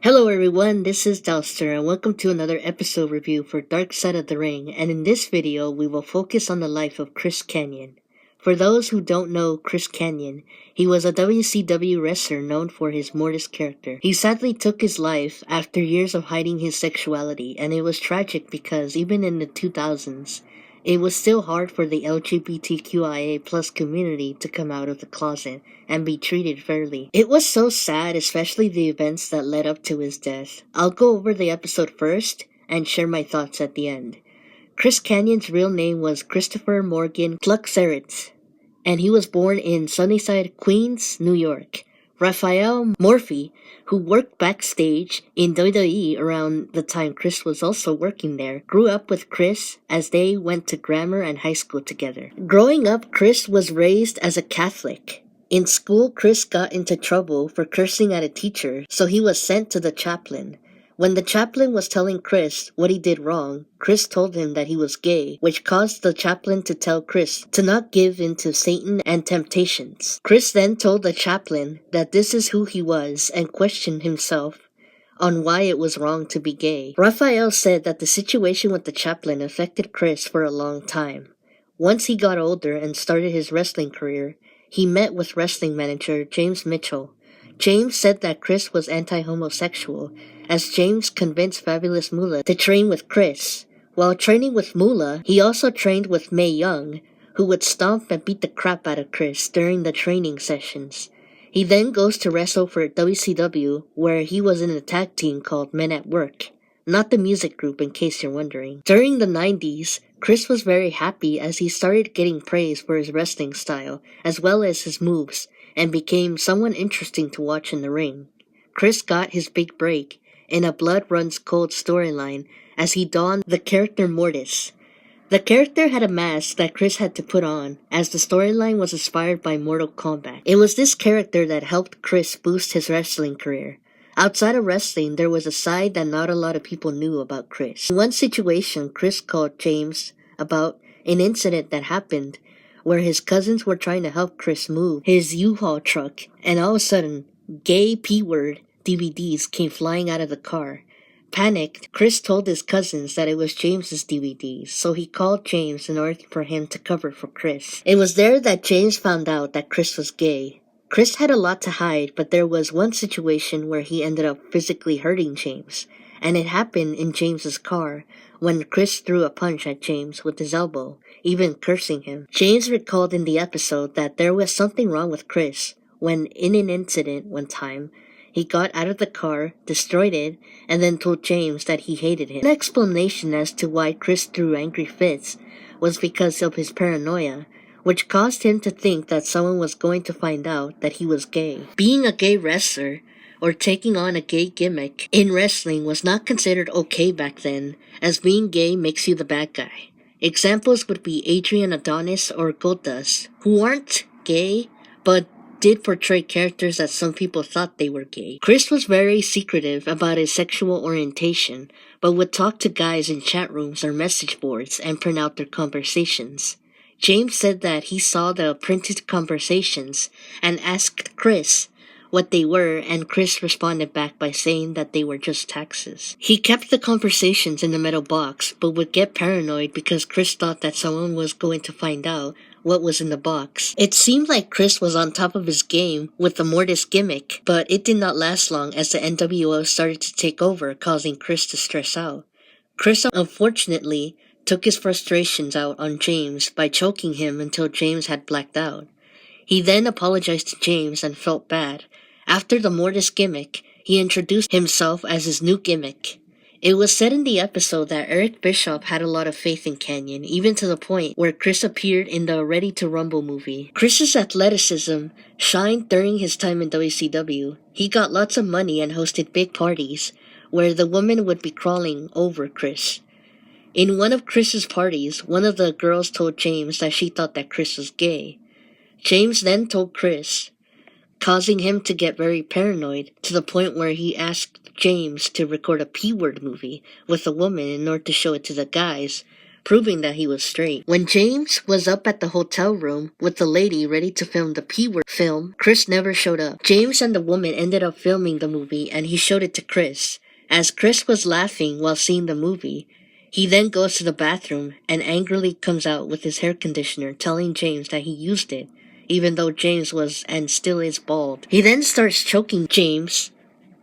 Hello everyone, this is Dalster and welcome to another episode review for Dark Side of the Ring, and in this video we will focus on the life of Chris Kanyon. For those who don't know Chris Kanyon, he was a WCW wrestler known for his Mortis character. He sadly took his life after years of hiding his sexuality, and it was tragic because even in the 2000s, it was still hard for the LGBTQIA plus community to come out of the closet and be treated fairly. It was so sad, especially the events that led up to his death. I'll go over the episode first and share my thoughts at the end. Chris Kanyon's real name was Christopher Morgan Kluxeritz, and he was born in Sunnyside, Queens, New York. Raphael Morphy, who worked backstage in WWE around the time Chris was also working there, grew up with Chris as they went to grammar and high school together. Growing up, Chris was raised as a Catholic. In school, Chris got into trouble for cursing at a teacher, so he was sent to the chaplain. When the chaplain was telling Chris what he did wrong, Chris told him that he was gay, which caused the chaplain to tell Chris to not give in to Satan and temptations. Chris then told the chaplain that this is who he was and questioned himself on why it was wrong to be gay. Raphael said that the situation with the chaplain affected Chris for a long time. Once he got older and started his wrestling career, he met with wrestling manager James Mitchell. James said that Chris was anti-homosexual, as James convinced Fabulous Moolah to train with Chris. While training with Moolah, he also trained with Mae Young, who would stomp and beat the crap out of Chris during the training sessions. He then goes to wrestle for WCW, where he was in a tag team called Men at Work, not the music group in case you're wondering. During the 90s, Chris was very happy as he started getting praise for his wrestling style, as well as his moves, and became someone interesting to watch in the ring. Chris got his big break in a Blood Runs Cold storyline as he donned the character Mortis. The character had a mask that Chris had to put on, as the storyline was inspired by Mortal Kombat. It was this character that helped Chris boost his wrestling career. Outside of wrestling, there was a side that not a lot of people knew about Chris. In one situation, Chris called James about an incident that happened where his cousins were trying to help Chris move his U-Haul truck, and all of a sudden, gay P-word DVDs came flying out of the car. Panicked, Chris told his cousins that it was James's DVDs, so he called James in order for him to cover for Chris. It was there that James found out that Chris was gay. Chris had a lot to hide, but there was one situation where he ended up physically hurting James, and it happened in James's car when Chris threw a punch at James with his elbow, even cursing him. James recalled in the episode that there was something wrong with Chris when, in an incident one time, he got out of the car, destroyed it, and then told James that he hated him. An explanation as to why Chris threw angry fits was because of his paranoia, which caused him to think that someone was going to find out that he was gay. Being a gay wrestler, or taking on a gay gimmick in wrestling, was not considered okay back then, as being gay makes you the bad guy. Examples would be Adrian Adonis or Goldust, who aren't gay, but did portray characters that some people thought they were gay. Chris was very secretive about his sexual orientation, but would talk to guys in chat rooms or message boards and print out their conversations. James said that he saw the printed conversations and asked Chris what they were, and Chris responded back by saying that they were just taxes. He kept the conversations in the metal box, but would get paranoid because Chris thought that someone was going to find out what was in the box. It seemed like Chris was on top of his game with the Mortis gimmick, but it did not last long as the NWO started to take over, causing Chris to stress out. Chris unfortunately took his frustrations out on James by choking him until James had blacked out. He then apologized to James and felt bad. After the Mortis gimmick, he introduced himself as his new gimmick. It was said in the episode that Eric Bischoff had a lot of faith in Kanyon, even to the point where Chris appeared in the Ready to Rumble movie. Chris's athleticism shined during his time in WCW. He got lots of money and hosted big parties, where the women would be crawling over Chris. In one of Chris's parties, one of the girls told James that she thought that Chris was gay. James then told Chris, causing him to get very paranoid to the point where he asked James to record a P-word movie with a woman in order to show it to the guys, proving that he was straight. When James was up at the hotel room with the lady ready to film the P-word film, Chris never showed up. James and the woman ended up filming the movie and he showed it to Chris. As Chris was laughing while seeing the movie, he then goes to the bathroom and angrily comes out with his hair conditioner, telling James that he used it, even though James was and still is bald. He then starts choking James,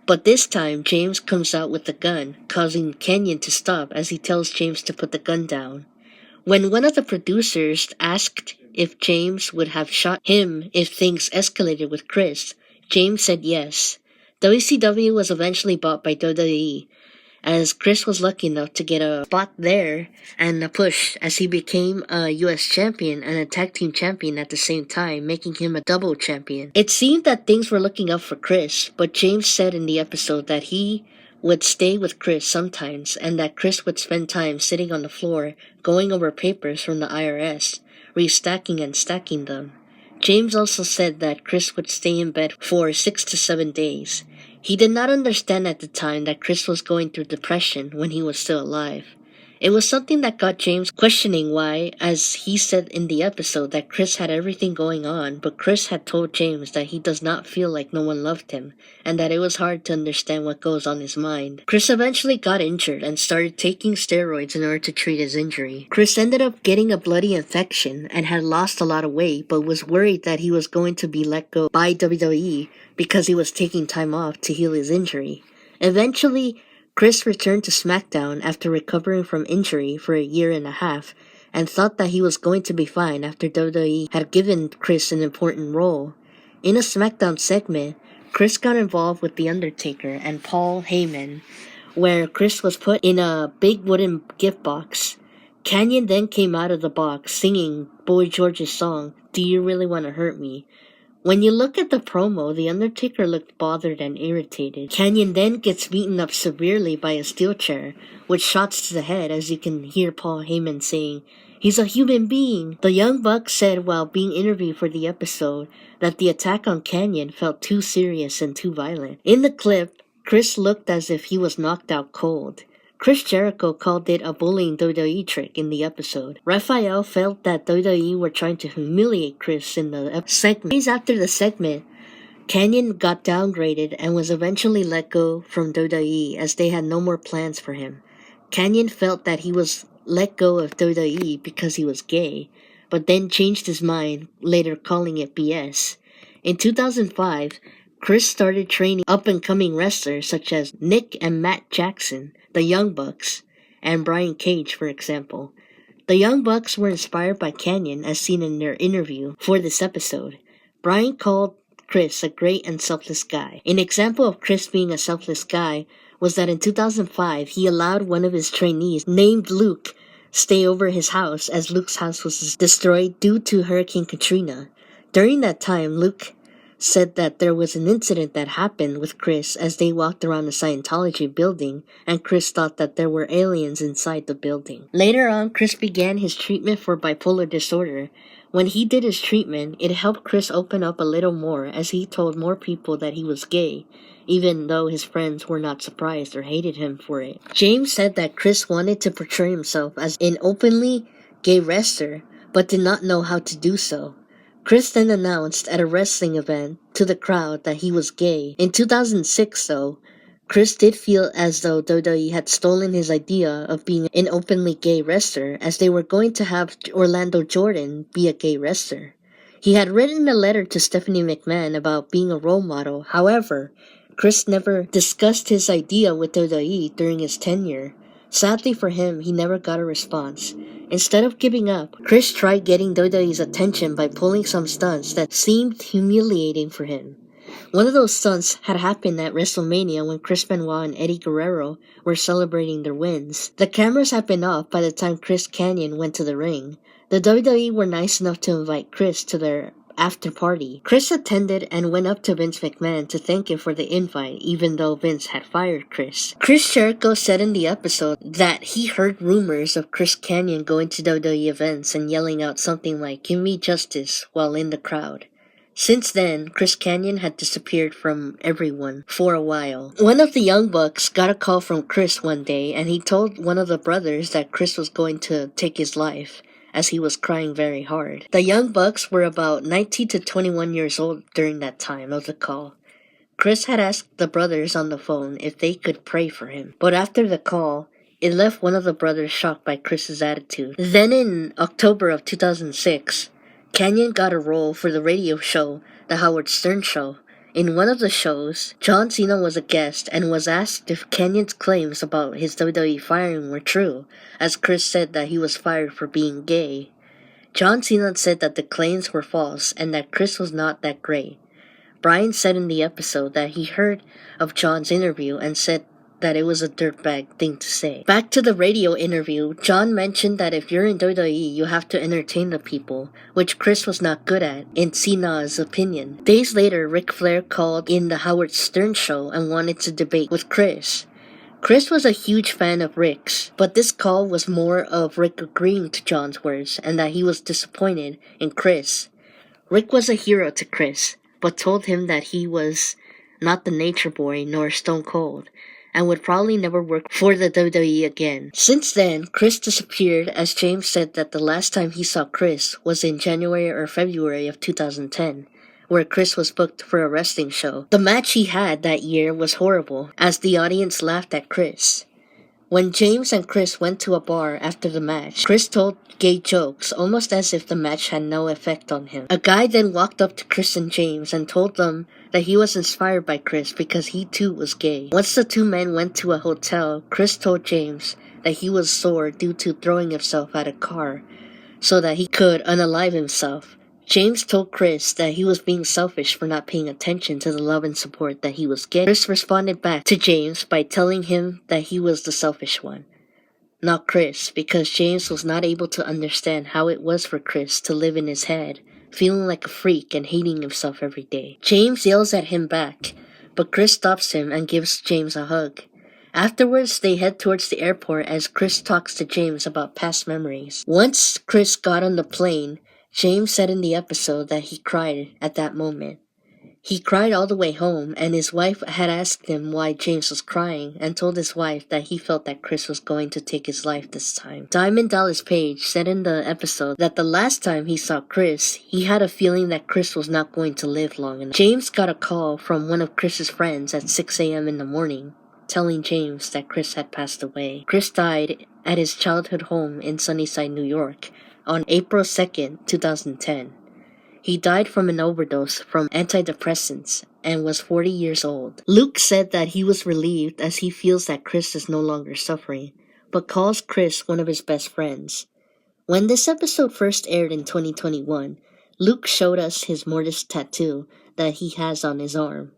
but this time James comes out with the gun, causing Kanyon to stop as he tells James to put the gun down. When one of the producers asked if James would have shot him if things escalated with Chris, James said yes. WCW was eventually bought by WWE, as Chris was lucky enough to get a spot there and a push as he became a US champion and a tag team champion at the same time, making him a double champion. It seemed that things were looking up for Chris, but James said in the episode that he would stay with Chris sometimes and that Chris would spend time sitting on the floor going over papers from the IRS, restacking and stacking them. James also said that Chris would stay in bed for 6 to 7 days. He did not understand at the time that Chris was going through depression when he was still alive. It was something that got James questioning why, as he said in the episode, that Chris had everything going on, but Chris had told James that he does not feel like no one loved him, and that it was hard to understand what goes on his mind. Chris eventually got injured and started taking steroids in order to treat his injury. Chris ended up getting a bloody infection and had lost a lot of weight, but was worried that he was going to be let go by WWE because he was taking time off to heal his injury. Eventually, Chris returned to SmackDown after recovering from injury for a year and a half and thought that he was going to be fine after WWE had given Chris an important role. In a SmackDown segment, Chris got involved with The Undertaker and Paul Heyman, where Chris was put in a big wooden gift box. Kanyon then came out of the box singing Boy George's song, "Do You Really Want to Hurt Me?" When you look at the promo, The Undertaker looked bothered and irritated. Kanyon then gets beaten up severely by a steel chair, with shots to the head, as you can hear Paul Heyman saying, "He's a human being." The Young Bucks said while being interviewed for the episode that the attack on Kanyon felt too serious and too violent. In the clip, Chris looked as if he was knocked out cold. Chris Jericho called it a bullying WWE trick in the episode. Raphael felt that WWE were trying to humiliate Chris in the segment. Days after the segment, Kanyon got downgraded and was eventually let go from WWE as they had no more plans for him. Kanyon felt that he was let go of WWE because he was gay, but then changed his mind, later calling it BS. In 2005, Chris started training up-and-coming wrestlers such as Nick and Matt Jackson, the Young Bucks, and Brian Cage, for example. The Young Bucks were inspired by Kanyon as seen in their interview for this episode. Brian called Chris a great and selfless guy. An example of Chris being a selfless guy was that in 2005, he allowed one of his trainees, named Luke, stay over his house as Luke's house was destroyed due to Hurricane Katrina. During that time, Luke said that there was an incident that happened with Chris as they walked around the Scientology building, and Chris thought that there were aliens inside the building. Later on, Chris began his treatment for bipolar disorder. When he did his treatment, it helped Chris open up a little more as he told more people that he was gay, even though his friends were not surprised or hated him for it. James said that Chris wanted to portray himself as an openly gay wrestler, but did not know how to do so. Chris then announced at a wrestling event to the crowd that he was gay. In 2006, though, Chris did feel as though WWE had stolen his idea of being an openly gay wrestler, as they were going to have Orlando Jordan be a gay wrestler. He had written a letter to Stephanie McMahon about being a role model. However, Chris never discussed his idea with WWE during his tenure. Sadly for him, he never got a response. Instead of giving up, Chris tried getting WWE's attention by pulling some stunts that seemed humiliating for him. One of those stunts had happened at WrestleMania when Chris Benoit and Eddie Guerrero were celebrating their wins. The cameras had been off by the time Chris Kanyon went to the ring. The WWE were nice enough to invite Chris to their after party. Chris attended and went up to Vince McMahon to thank him for the invite, even though Vince had fired Chris. Chris Jericho said in the episode that he heard rumors of Chris Kanyon going to WWE events and yelling out something like, "Give me justice," while in the crowd. Since then, Chris Kanyon had disappeared from everyone for a while. One of the Young Bucks got a call from Chris one day, and he told one of the brothers that Chris was going to take his life. as he was crying very hard. The Young Bucks were about 19 to 21 years old during that time of the call. Chris had asked the brothers on the phone if they could pray for him, but after the call, it left one of the brothers shocked by Chris's attitude. Then in October of 2006, Kanyon got a role for the radio show, The Howard Stern Show. In one of the shows, John Cena was a guest and was asked if Kanyon's claims about his WWE firing were true, as Chris said that he was fired for being gay. John Cena said that the claims were false and that Chris was not that great. Bryan said in the episode that he heard of John's interview and said that it was a dirtbag thing to say. Back to the radio interview, John mentioned that if you're in WWE, you have to entertain the people, which Chris was not good at, in Cena's opinion. Days later, Ric Flair called in the Howard Stern Show and wanted to debate with Chris. Chris was a huge fan of Ric's, but this call was more of Ric agreeing to John's words and that he was disappointed in Chris. Ric was a hero to Chris, but told him that he was not the Nature Boy nor Stone Cold, and would probably never work for the WWE again. Since then, Chris disappeared, as James said that the last time he saw Chris was in January or February of 2010, where Chris was booked for a wrestling show. The match he had that year was horrible, as the audience laughed at Chris. When James and Chris went to a bar after the match, Chris told gay jokes, almost as if the match had no effect on him. A guy then walked up to Chris and James and told them that he was inspired by Chris because he too was gay. Once the two men went to a hotel, Chris told James that he was sore due to throwing himself at a car so that he could unalive himself. James told Chris that he was being selfish for not paying attention to the love and support that he was getting. Chris responded back to James by telling him that he was the selfish one, not Chris, because James was not able to understand how it was for Chris to live in his head, feeling like a freak and hating himself every day. James yells at him back, but Chris stops him and gives James a hug. Afterwards, they head towards the airport as Chris talks to James about past memories. Once Chris got on the plane, James said in the episode that he cried at that moment. He cried all the way home, and his wife had asked him why James was crying and told his wife that he felt that Chris was going to take his life this time. Diamond Dallas Page said in the episode that the last time he saw Chris, he had a feeling that Chris was not going to live long enough. James got a call from one of Chris's friends at 6 a.m. in the morning, telling James that Chris had passed away. Chris died at his childhood home in Sunnyside, New York, on April 2nd, 2010. He died from an overdose from antidepressants and was 40 years old. Luke said that he was relieved as he feels that Chris is no longer suffering, but calls Chris one of his best friends. When this episode first aired in 2021, Luke showed us his mortis tattoo that he has on his arm.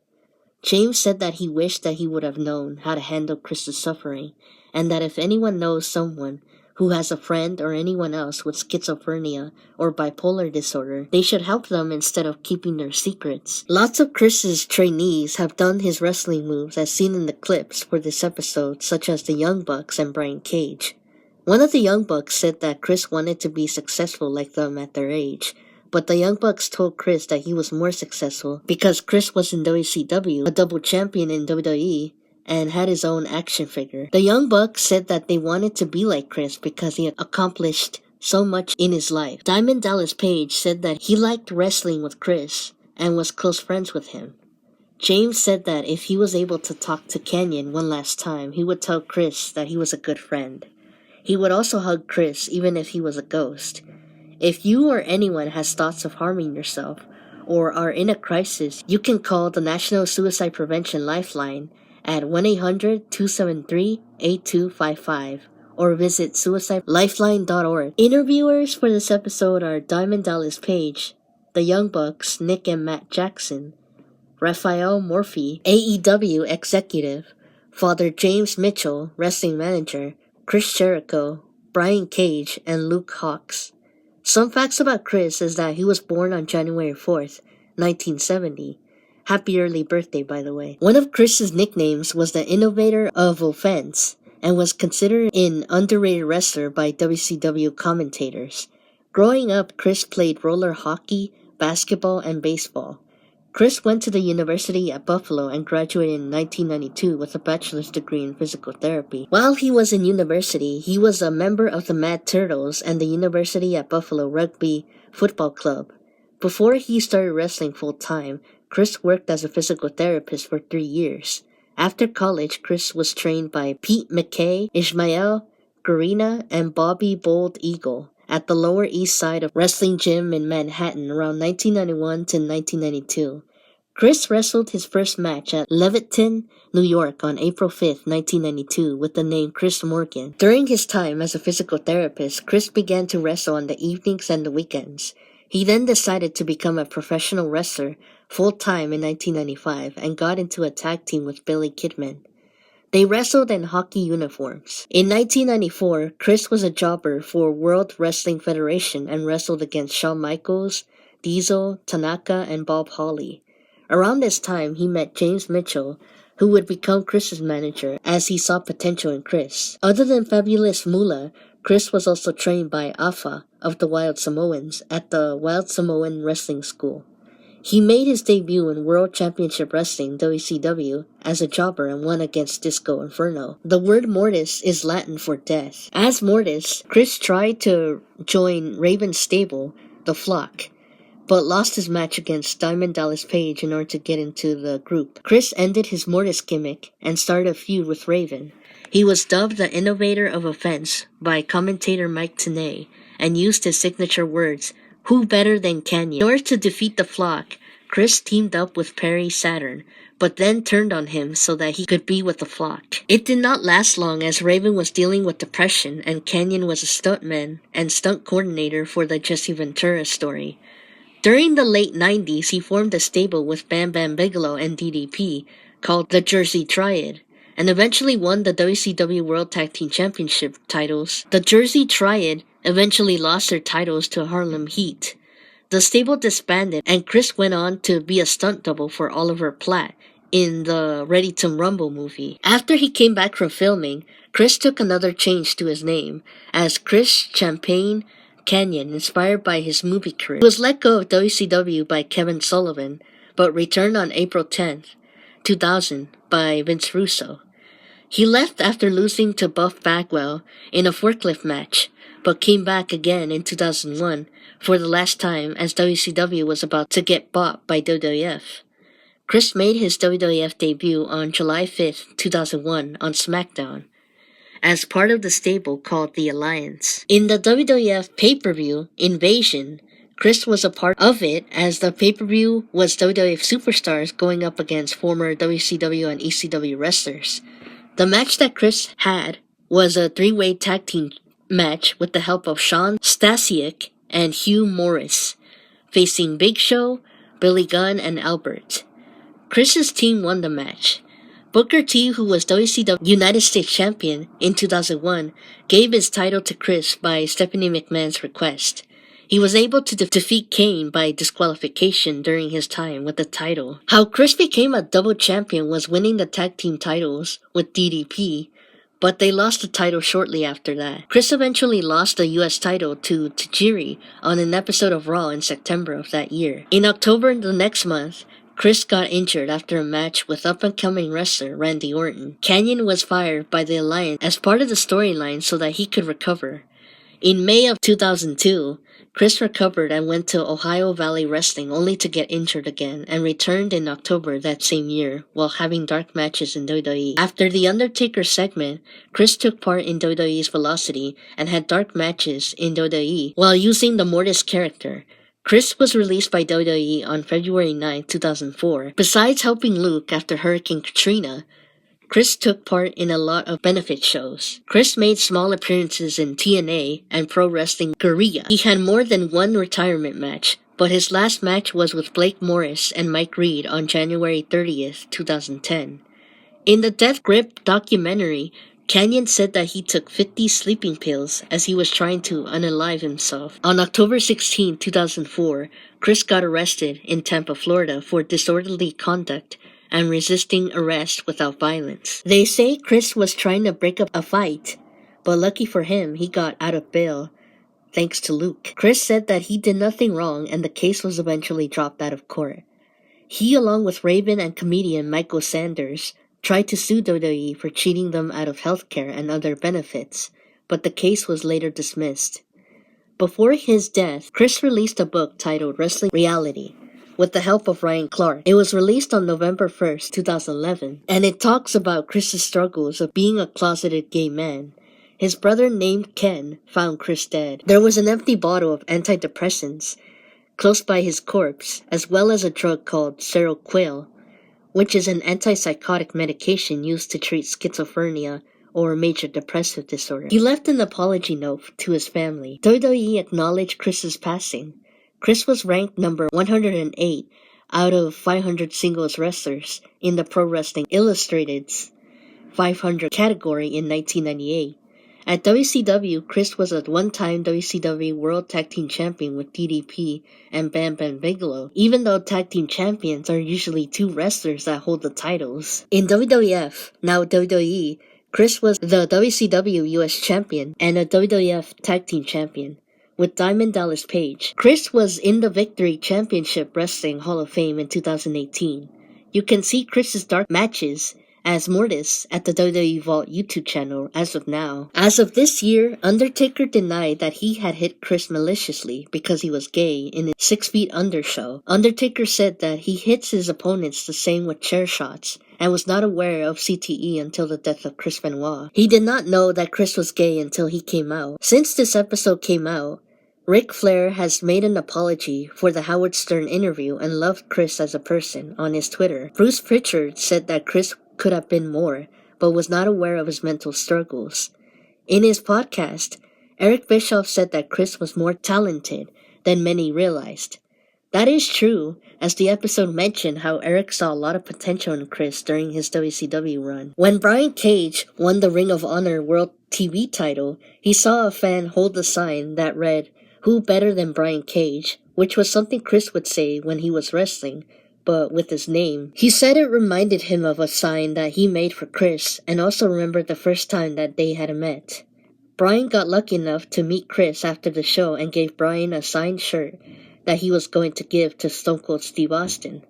James said that he wished that he would have known how to handle Chris's suffering, and that if anyone knows someone who has a friend or anyone else with schizophrenia or bipolar disorder, they should help them instead of keeping their secrets. Lots of Chris's trainees have done his wrestling moves as seen in the clips for this episode, such as the Young Bucks and Brian Cage. One of the Young Bucks said that Chris wanted to be successful like them at their age, but the Young Bucks told Chris that he was more successful because Chris was in WCW, a double champion in WWE, and had his own action figure. The Young Bucks said that they wanted to be like Chris because he had accomplished so much in his life. Diamond Dallas Page said that he liked wrestling with Chris and was close friends with him. James said that if he was able to talk to Kanyon one last time, he would tell Chris that he was a good friend. He would also hug Chris even if he was a ghost. If you or anyone has thoughts of harming yourself or are in a crisis, you can call the National Suicide Prevention Lifeline at 1-800-273-8255 or visit suicidelifeline.org. Interviewers for this episode are Diamond Dallas Page, the Young Bucks, Nick and Matt Jackson, Raphael Morphy, AEW Executive, Father James Mitchell, Wrestling Manager, Chris Jericho, Brian Cage, and Luke Hawx. Some facts about Chris is that he was born on January 4th, 1970. Happy early birthday, by the way. One of Chris's nicknames was the Innovator of Offense and was considered an underrated wrestler by WCW commentators. Growing up, Chris played roller hockey, basketball, and baseball. Chris went to the university at Buffalo and graduated in 1992 with a bachelor's degree in physical therapy. While he was in university, he was a member of the Mad Turtles and the University at Buffalo Rugby Football Club. Before he started wrestling full-time, Chris worked as a physical therapist for 3 years. After college, Chris was trained by Pete McKay, Ishmael Garina, and Bobby Bold Eagle at the Lower East Side of Wrestling Gym in Manhattan around 1991 to 1992. Chris wrestled his first match at Leviton, New York on April 5, 1992 with the name Chris Morgan. During his time as a physical therapist, Chris began to wrestle on the evenings and the weekends. He then decided to become a professional wrestler full-time in 1995 and got into a tag team with Billy Kidman. They wrestled in hockey uniforms. In 1994, Chris was a jobber for World Wrestling Federation and wrestled against Shawn Michaels, Diesel, Tanaka, and Bob Holly. Around this time, he met James Mitchell, who would become Chris's manager as he saw potential in Chris. Other than Fabulous Moolah, Chris was also trained by Afa of the Wild Samoans at the Wild Samoan Wrestling School. He made his debut in World Championship Wrestling (WCW) as a jobber and won against Disco Inferno. The word Mortis is Latin for death. As Mortis, Chris tried to join Raven's stable, the Flock, but lost his match against Diamond Dallas Page in order to get into the group. Chris ended his Mortis gimmick and started a feud with Raven. He was dubbed the Innovator of Offense by commentator Mike Tenay and used his signature words, "Who better than Kanyon?" In order to defeat the Flock, Chris teamed up with Perry Saturn, but then turned on him so that he could be with the Flock. It did not last long as Raven was dealing with depression and Kanyon was a stuntman and stunt coordinator for the Jesse Ventura story. During the late 90s, he formed a stable with Bam Bam Bigelow and DDP called the Jersey Triad, and eventually won the WCW World Tag Team Championship titles. The Jersey Triad eventually lost their titles to Harlem Heat. The stable disbanded, and Chris went on to be a stunt double for Oliver Platt in the Ready to Rumble movie. After he came back from filming, Chris took another change to his name as Chris Champagne Kanyon, inspired by his movie career. He was let go of WCW by Kevin Sullivan, but returned on April 10th, 2000 by Vince Russo. He left after losing to Buff Bagwell in a forklift match, but came back again in 2001 for the last time as WCW was about to get bought by WWF. Chris made his WWF debut on July 5th, 2001 on SmackDown as part of the stable called The Alliance. In the WWF pay-per-view, Invasion, Chris was a part of it as the pay-per-view was WWF superstars going up against former WCW and ECW wrestlers. The match that Chris had was a 3-way tag team match with the help of Sean Stasiak and Hugh Morris, facing Big Show, Billy Gunn, and Albert. Chris's team won the match. Booker T, who was WCW United States Champion in 2001, gave his title to Chris by Stephanie McMahon's request. He was able to defeat Kane by disqualification during his time with the title. How Chris became a double champion was winning the tag team titles with DDP, but they lost the title shortly after that. Chris eventually lost the US title to Tajiri on an episode of Raw in September of that year. In October the next month, Chris got injured after a match with up-and-coming wrestler Randy Orton. Kanyon was fired by the Alliance as part of the storyline so that he could recover. In May of 2002, Chris recovered and went to Ohio Valley Wrestling only to get injured again and returned in October that same year while having dark matches in WWE. After the Undertaker segment, Chris took part in WWE's Velocity and had dark matches in WWE while using the Mortis character. Chris was released by WWE on February 9, 2004. Besides helping Luke after Hurricane Katrina, Chris took part in a lot of benefit shows. Chris made small appearances in TNA and Pro Wrestling Guerrilla. He had more than one retirement match, but his last match was with Blake Morris and Mike Reed on January 30th, 2010. In the Death Grip documentary, Kanyon said that he took 50 sleeping pills as he was trying to unalive himself. On October 16, 2004, Chris got arrested in Tampa, Florida for disorderly conduct and resisting arrest without violence. They say Chris was trying to break up a fight, but lucky for him, he got out of bail thanks to Luke. Chris said that he did nothing wrong and the case was eventually dropped out of court. He, along with Raven and comedian Michael Sanders, tried to sue WWE for cheating them out of healthcare and other benefits, but the case was later dismissed. Before his death, Chris released a book titled Wrestling Reality, with the help of Ryan Clark. It was released on November 1st, 2011, and it talks about Chris's struggles of being a closeted gay man. His brother named Ken found Chris dead. There was an empty bottle of antidepressants close by his corpse, as well as a drug called Seroquel, which is an antipsychotic medication used to treat schizophrenia or major depressive disorder. He left an apology note to his family. WWE acknowledged Chris's passing. Chris was ranked number 108 out of 500 singles wrestlers in the Pro Wrestling Illustrated's 500 category in 1998. At WCW, Chris was a one-time WCW World Tag Team Champion with DDP and Bam Bam Bigelow, even though Tag Team Champions are usually two wrestlers that hold the titles. In WWF, now WWE, Chris was the WCW US Champion and a WWF Tag Team Champion with Diamond Dallas Page. Chris was in the Victory Championship Wrestling Hall of Fame in 2018. You can see Chris's dark matches as Mortis at the WWE Vault YouTube channel as of now. As of this year, Undertaker denied that he had hit Chris maliciously because he was gay in his 6 Feet Under show. Undertaker said that he hits his opponents the same with chair shots and was not aware of CTE until the death of Chris Benoit. He did not know that Chris was gay until he came out. Since this episode came out, Ric Flair has made an apology for the Howard Stern interview and loved Chris as a person on his Twitter. Bruce Pritchard said that Chris could have been more, but was not aware of his mental struggles. In his podcast, Eric Bischoff said that Chris was more talented than many realized. That is true, as the episode mentioned how Eric saw a lot of potential in Chris during his WCW run. When Brian Cage won the Ring of Honor World TV title, he saw a fan hold a sign that read, "Who better than Brian Cage?" which was something Chris would say when he was wrestling, but with his name. He said it reminded him of a sign that he made for Chris, and also remembered the first time that they had met. Brian got lucky enough to meet Chris after the show and gave Brian a signed shirt that he was going to give to Stone Cold Steve Austin.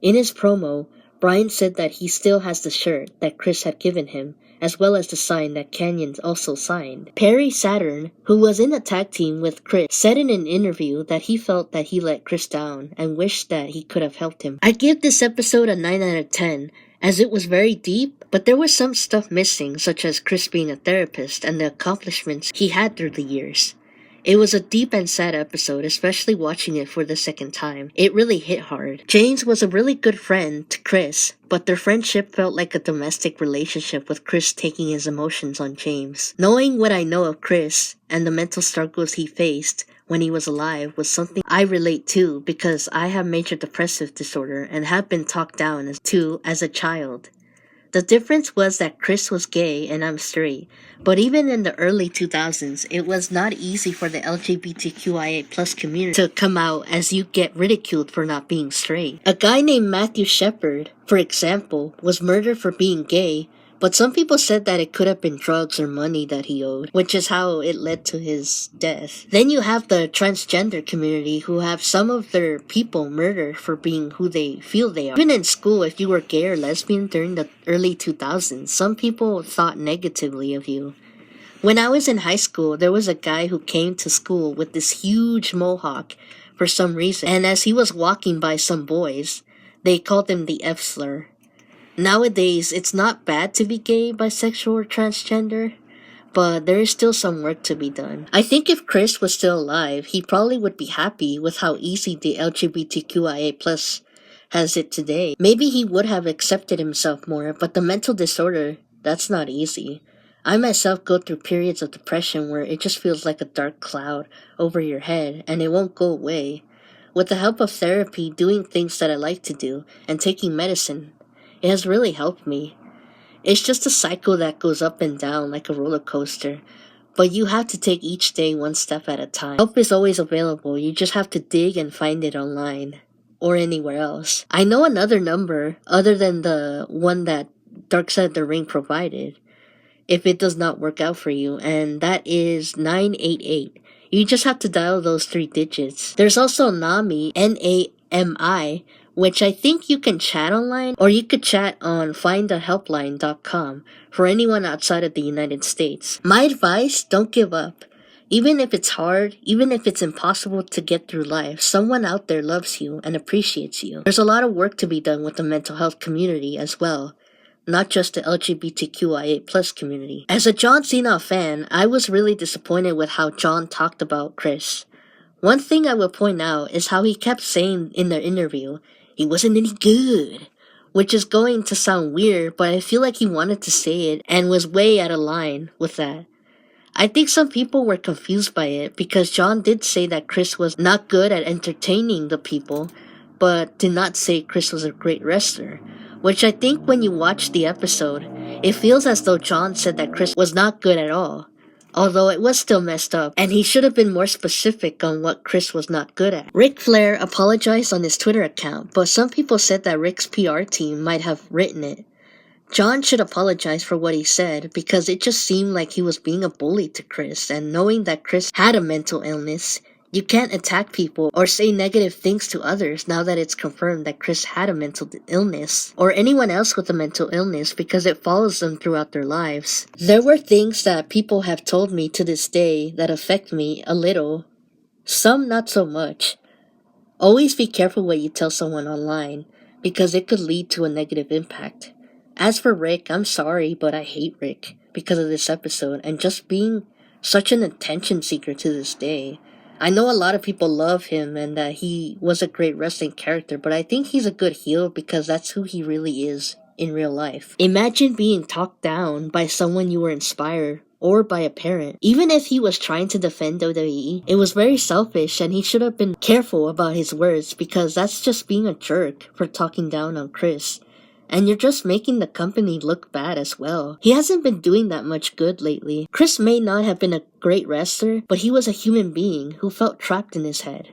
In his promo, Brian said that he still has the shirt that Chris had given him, as well as the sign that Kanyon also signed. Perry Saturn, who was in a tag team with Chris, said in an interview that he felt that he let Chris down and wished that he could have helped him. I give this episode a 9 out of 10, as it was very deep, but there was some stuff missing, such as Chris being a therapist and the accomplishments he had through the years. It was a deep and sad episode, especially watching it for the second time. It really hit hard. James was a really good friend to Chris, but their friendship felt like a domestic relationship with Chris taking his emotions on James. Knowing what I know of Chris and the mental struggles he faced when he was alive was something I relate to because I have major depressive disorder and have been talked down as a child. The difference was that Chris was gay and I'm straight, but even in the early 2000s, it was not easy for the LGBTQIA+ community to come out, as you get ridiculed for not being straight. A guy named Matthew Shepard, for example, was murdered for being gay, but some people said that it could have been drugs or money that he owed, which is how it led to his death. Then you have the transgender community who have some of their people murdered for being who they feel they are. Even in school, if you were gay or lesbian during the early 2000s, some people thought negatively of you. When I was in high school, there was a guy who came to school with this huge mohawk for some reason, and as he was walking by some boys, they called him the F slur. Nowadays, it's not bad to be gay, bisexual, or transgender, but there is still some work to be done. I think if Chris was still alive, he probably would be happy with how easy the LGBTQIA+ has it today. Maybe he would have accepted himself more, but the mental disorder, that's not easy. I myself go through periods of depression where it just feels like a dark cloud over your head, and it won't go away. With the help of therapy, doing things that I like to do, and taking medicine, it has really helped me. It's just a cycle that goes up and down like a roller coaster, but you have to take each day one step at a time. Help is always available, you just have to dig and find it online, or anywhere else. I know another number, other than the one that Dark Side of the Ring provided, if it does not work out for you, and that is 988. You just have to dial those 3 digits. There's also NAMI, NAMI, which I think you can chat online, or you could chat on findahelpline.com for anyone outside of the United States. My advice, don't give up. Even if it's hard, even if it's impossible to get through life, someone out there loves you and appreciates you. There's a lot of work to be done with the mental health community as well, not just the LGBTQIA+ community. As a John Cena fan, I was really disappointed with how John talked about Chris. One thing I will point out is how he kept saying in the interview, he wasn't any good. Which is going to sound weird, but I feel like he wanted to say it and was way out of line with that. I think some people were confused by it because John did say that Chris was not good at entertaining the people, but did not say Chris was a great wrestler. Which I think when you watch the episode, it feels as though John said that Chris was not good at all. Although it was still messed up, and he should have been more specific on what Chris was not good at. Ric Flair apologized on his Twitter account, but some people said that Ric's PR team might have written it. John should apologize for what he said because it just seemed like he was being a bully to Chris, and knowing that Chris had a mental illness, you can't attack people or say negative things to others now that it's confirmed that Chris had a mental illness, or anyone else with a mental illness, because it follows them throughout their lives. There were things that people have told me to this day that affect me a little, some not so much. Always be careful what you tell someone online, because it could lead to a negative impact. As for Rick, I'm sorry, but I hate Rick because of this episode and just being such an attention seeker to this day. I know a lot of people love him and that he was a great wrestling character, but I think he's a good heel because that's who he really is in real life. Imagine being talked down by someone you were inspired or by a parent. Even if he was trying to defend WWE, it was very selfish and he should have been careful about his words because that's just being a jerk for talking down on Chris. And you're just making the company look bad as well. He hasn't been doing that much good lately. Chris may not have been a great wrestler, but he was a human being who felt trapped in his head.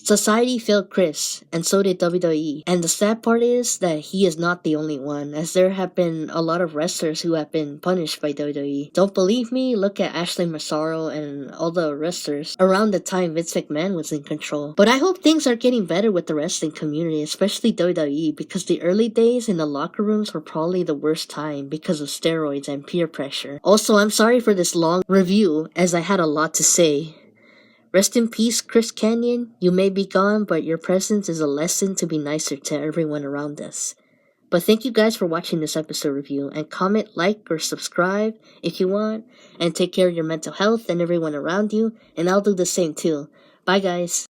Society failed Chris, and so did WWE. And the sad part is that he is not the only one, as there have been a lot of wrestlers who have been punished by WWE. Don't believe me? Look at Ashley Massaro and all the wrestlers around the time Vince McMahon was in control. But I hope things are getting better with the wrestling community, especially WWE, because the early days in the locker rooms were probably the worst time because of steroids and peer pressure. Also, I'm sorry for this long review, as I had a lot to say. Rest in peace, Chris Kanyon. You may be gone, but your presence is a lesson to be nicer to everyone around us. But thank you guys for watching this episode review, and comment, like, or subscribe if you want, and take care of your mental health and everyone around you, and I'll do the same too. Bye guys.